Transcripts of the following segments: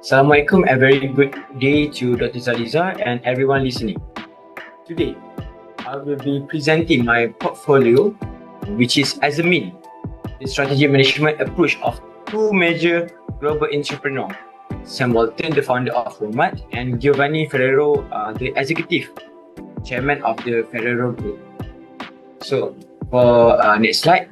Assalamualaikum, a very good day to Dr. Zaliza and everyone listening. Today, I will be presenting my portfolio, which is as a mean, the strategic management approach of two major global entrepreneurs, Sam Walton, the founder of Walmart, and Giovanni Ferrero, the executive chairman of the FERRERO group. So, for next slide.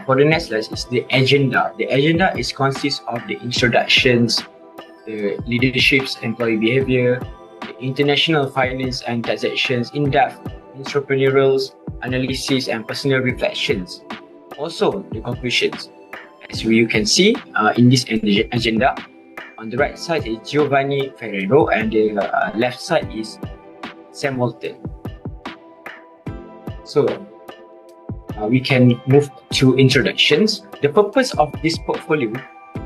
For the next slide is the agenda. The agenda consists of the introductions, the leadership's employee behavior, the international finance and transactions, in-depth entrepreneurial analysis and personal reflections. Also, the conclusions. As you can see in this agenda, on the right side is Giovanni Ferrero and the left side is Sam Walton. So, we can move to introductions. The purpose of this portfolio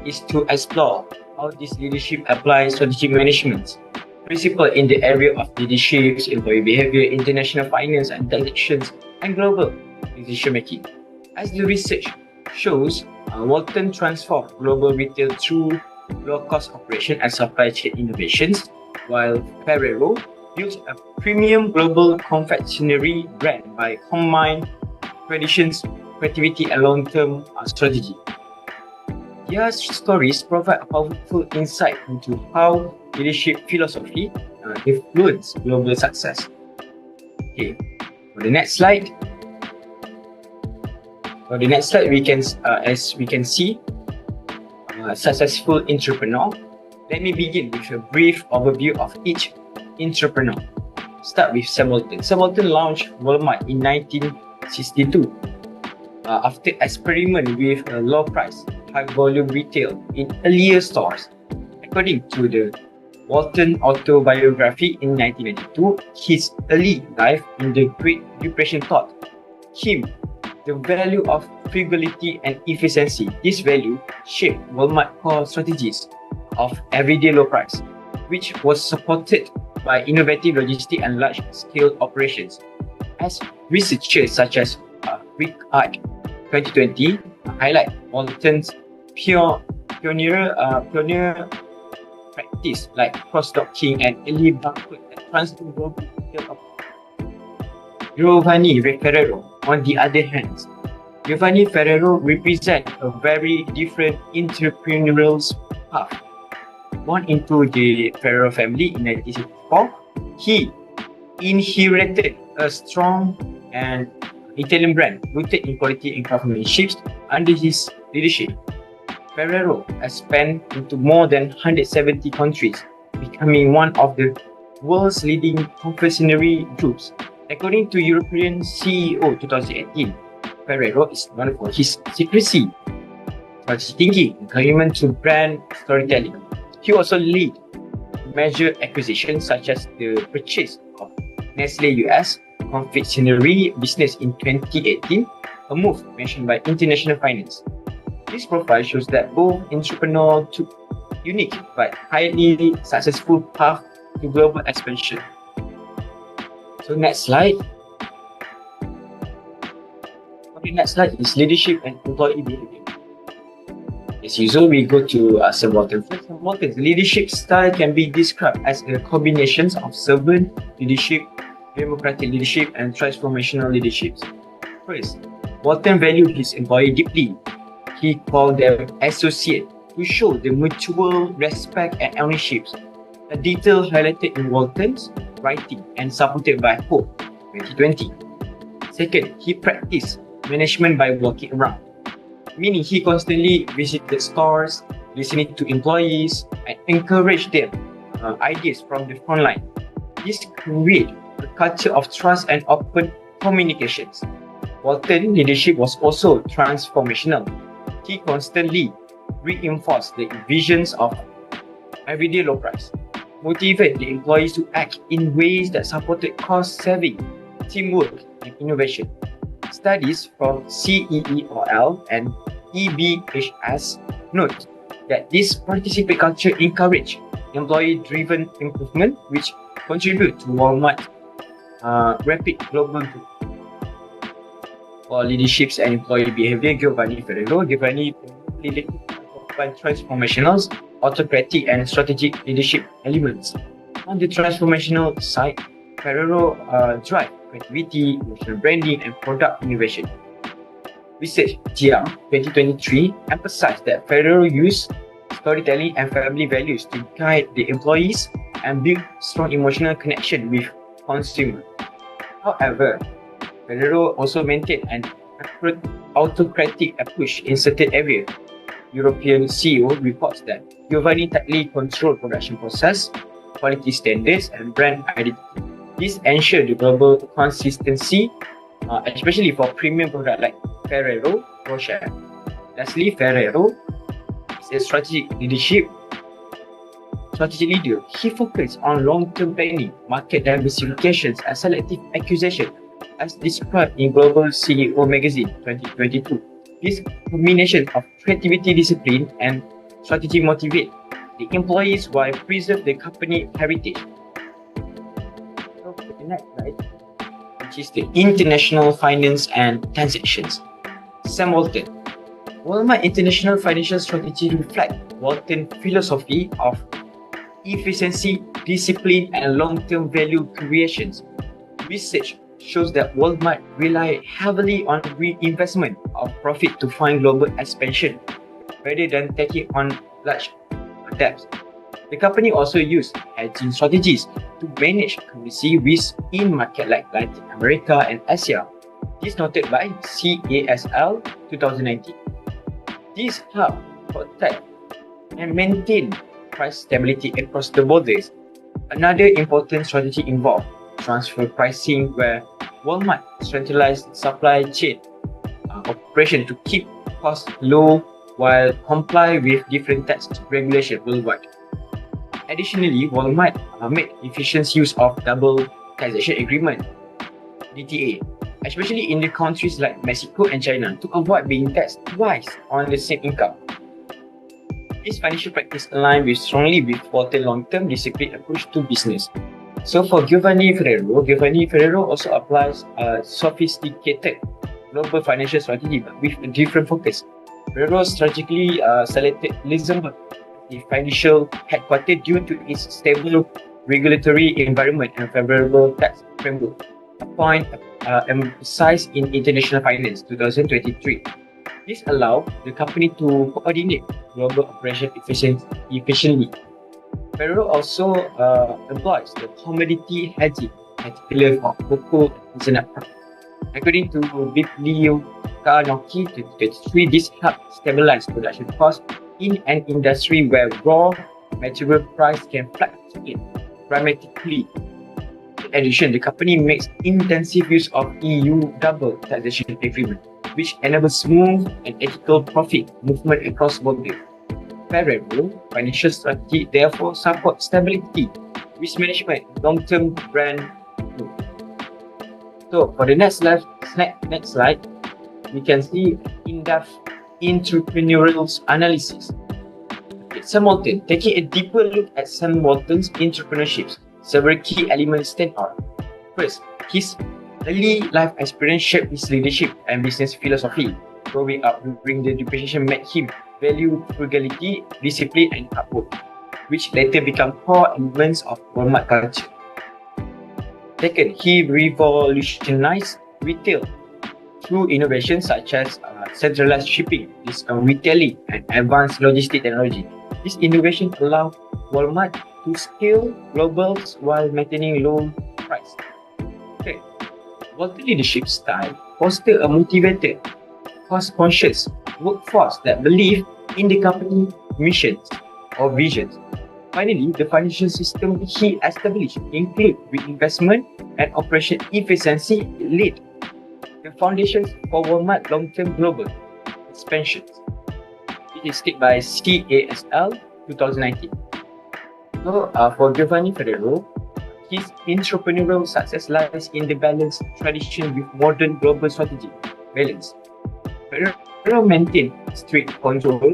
is to explore how this leadership applies strategic management principle in the area of leadership, employee behavior, international finance and transactions, and global decision making. As the research shows, Walton transformed global retail through low-cost operation and supply chain innovations, while Ferrero built a premium global confectionery brand by combining traditions, creativity, and long-term strategy. Their stories provide a powerful insight into how leadership philosophy influence global success. Okay, for the next slide. For the next slide, we can, as we can see, successful entrepreneur. Let me begin with a brief overview of each entrepreneur. Start with Sam Walton. Sam Walton launched Walmart in 1962 after experiment with low price, high volume retail in earlier stores. According to the Walton autobiography in 1992, his early life in the Great Depression taught him the value of frugality and efficiency. This value shaped Walmart core strategies of everyday low price, which was supported by innovative logistics and large-scale operations. As researchers such as Rick Art 2020 highlight Walton's pioneer practice like cross-docking and early barcode that transformed global retail. Giovanni Ferrero, on the other hand, Giovanni Ferrero represents a very different entrepreneurial path. Born into the Ferrero family in 1964, he inherited a strong and Italian brand rooted in quality and craftsmanship. Under his leadership, Ferrero expanded into more than 170 countries, becoming one of the world's leading confectionery groups. According to European CEO 2018, Ferrero is known for his secrecy, strategic thinking, and commitment to brand storytelling. He also led major acquisitions such as the purchase of Nestle US confectionery business in 2018, a move mentioned by International Finance. This profile shows that both entrepreneurs took unique but highly successful path to global expansion. So next slide. The next slide is leadership and employee behavior. As usual, we go to Sam Walton first. Sam Walton's leadership style can be described as a combination of servant leadership, democratic leadership, and transformational leadership. First, Walton valued his employee deeply. He called them associates to show the mutual respect and ownership, a detail highlighted in Walton's writing and supported by Hope 2020. Second, he practiced management by walking around, meaning he constantly visited stores, listening to employees, and encouraged them ideas from the front line. This created a culture of trust and open communications. Walton's leadership was also transformational. He constantly reinforced the visions of everyday low price, motivated the employees to act in ways that supported cost-saving, teamwork, and innovation. Studies from CEEOL and EBHS note that this participatory culture encouraged employee-driven improvement, which contribute to Walmart's rapid global growth. For leaderships and employee behavior, Giovanni Ferrero leadership combines transformational, autocratic, and strategic leadership elements. On the transformational side, Ferrero drive creativity, emotional branding, and product innovation. Research Jiang 2023 emphasized that Ferrero used storytelling and family values to guide the employees and build strong emotional connection with consumers. However, Ferrero also maintained an autocratic approach in certain areas. European CEO reports that Giovanni tightly controlled production process, quality standards, and brand identity. This ensured the global consistency, especially for premium products like Ferrero Rocher. Lastly, Ferrero is a strategic leader. He focused on long-term planning, market diversifications, and selective acquisition, as described in Global CEO Magazine 2022. This combination of creativity, discipline, and strategy motivate the employees while preserve the company heritage. So the next slide, which is the international finance and transactions. Sam Walton. Walmart International Financial Strategy reflect Walton's philosophy of efficiency, discipline, and long-term value creations. Research shows that Walmart rely heavily on reinvestment of profit to fund global expansion rather than taking on large debts. The company also used hedging strategies to manage currency risk in markets like Latin America and Asia. This noted by CASL 2019. This helped protect and maintain price stability across the borders. Another important strategy involved transfer pricing, where Walmart centralized supply chain operation to keep costs low while comply with different tax regulations worldwide. Additionally, Walmart made efficient use of double taxation agreement (DTA), especially in the countries like Mexico and China, to avoid being taxed twice on the same income. This financial practice aligns strongly with Walton's long-term disciplined approach to business. So for Giovanni Ferrero also applies a sophisticated global financial strategy, but with a different focus. Ferrero strategically selected Luxembourg, the financial headquarters, due to its stable regulatory environment and favorable tax framework, a point emphasized in International Finance 2023. This allowed the company to coordinate global operations efficiently. Ferrero also employs the commodity hedging at pillar of cocoa and hazelnut. According to Bibliocanoki 2023, this helped stabilize production costs in an industry where raw material price can fluctuate dramatically. In addition, the company makes intensive use of EU double taxation agreement, which enables smooth and ethical profit movement across borders. Ferrero financial strategy therefore supports stability, risk management, long-term brand growth. So for the next slide, we can see in-depth entrepreneurial analysis. Okay, Sam Walton. Taking a deeper look at Sam Walton's entrepreneurship, several key elements stand out. First, his early life experience shaped his leadership and business philosophy. Growing up during the Depression made him value frugality, discipline, and hard work, which later become core elements of Walmart culture. Second, he revolutionized retail through innovations such as centralized shipping, discount retailing, and advanced logistic technology. This innovation allowed Walmart to scale global while maintaining low price. Okay. Walton leadership style fostered a motivated, cost-conscious workforce that believe in the company missions or visions. Finally, the financial system he established include reinvestment and operation efficiency laid the foundations for Walmart long-term global expansions. It is stated by CASL 2019. So, for Giovanni Ferrero, his entrepreneurial success lies in the balanced tradition with modern global strategy. Balance. Ferrero maintained strict control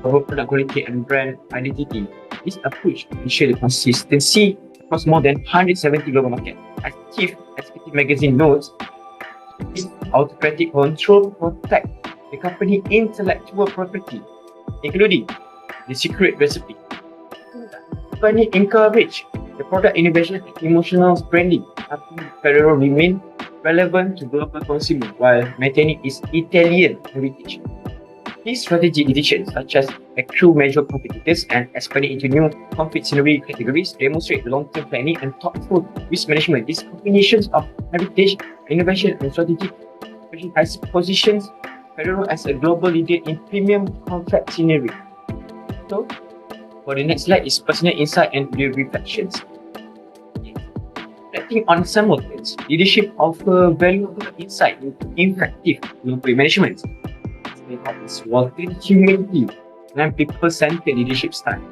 global product quality and brand identity. This approach ensures the consistency across more than 170 global markets. As Chief Executive Magazine notes, this autocratic control protects the company's intellectual property, including the secret recipe. The company encourage the product innovation and emotional branding, helping FERRERO remain relevant to global consumers while maintaining its Italian heritage. These strategic decisions, such as accrue major competitors and expanding into new confectionery categories, demonstrate long-term planning and thoughtful risk management. These combinations of heritage, innovation, and strategic has positions FERRERO as a global leader in premium confectionery. So, for the next slide is personal insight and the reflections. Reflecting on some of this, leadership offer valuable insight into effective global management. It's Walton humility and people-centered leadership style.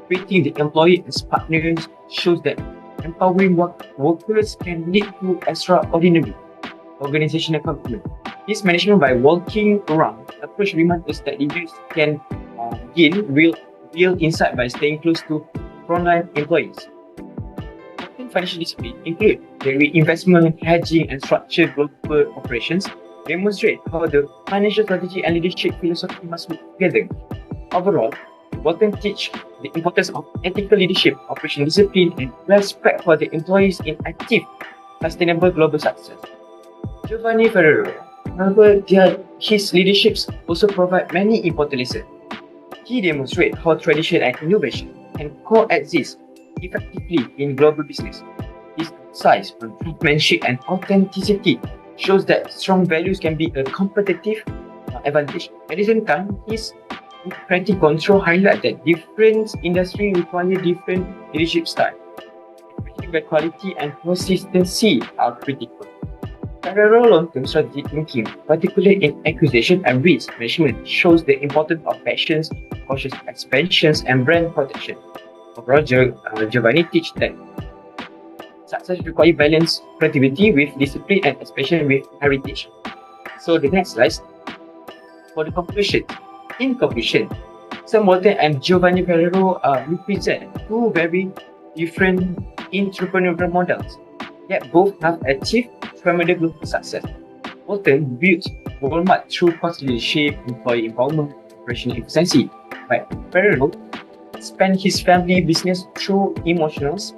Treating the employee as partners shows that empowering workers can lead to extraordinary organizational commitment. This management by walking around approach reminds us that leaders can gain real insight by staying close to frontline employees. Often financial discipline include the reinvestment, hedging, and structured global operations. Demonstrate how the financial strategy and leadership philosophy must work together. Overall, Walton teach the importance of ethical leadership, operational discipline, and respect for the employees in achieve sustainable global success. Giovanni Ferrero, however, his leaderships also provide many important lessons. He demonstrates how tradition and innovation can coexist effectively in global business. His emphasis on craftsmanship and authenticity shows that strong values can be a competitive advantage. At the same time, his autocratic control highlights that different industries require different leadership styles. Where quality and consistency are critical. FERRERO long-term strategic thinking, particularly in acquisition and risk management, shows the importance of passions, cautious expansions, and brand protection. Overall, Giovanni teaches that success requires balance, creativity with discipline, and expansion with heritage. So the next slide, for the conclusion. In conclusion, Sam Walton and Giovanni Ferrero represent two very different entrepreneurial models, yet both have achieved tremendous global success. Walton built Walmart through cost leadership, employee empowerment, operational efficiency, but Ferrero spent his family business through emotions,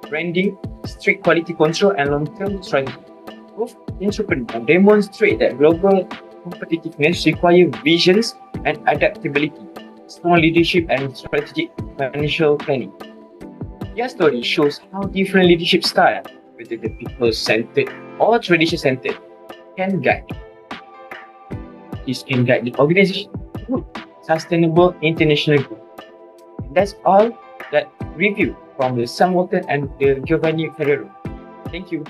branding, strict quality control, and long-term strategy. Both entrepreneurs demonstrate that global competitiveness requires visions and adaptability, strong leadership, and strategic financial planning. Their story shows how different leadership styles, whether the people-centered or tradition-centered, can guide. This can guide the organization to sustainable international growth. That's all that review from the Sam Walton and the Giovanni Ferrero. Thank you.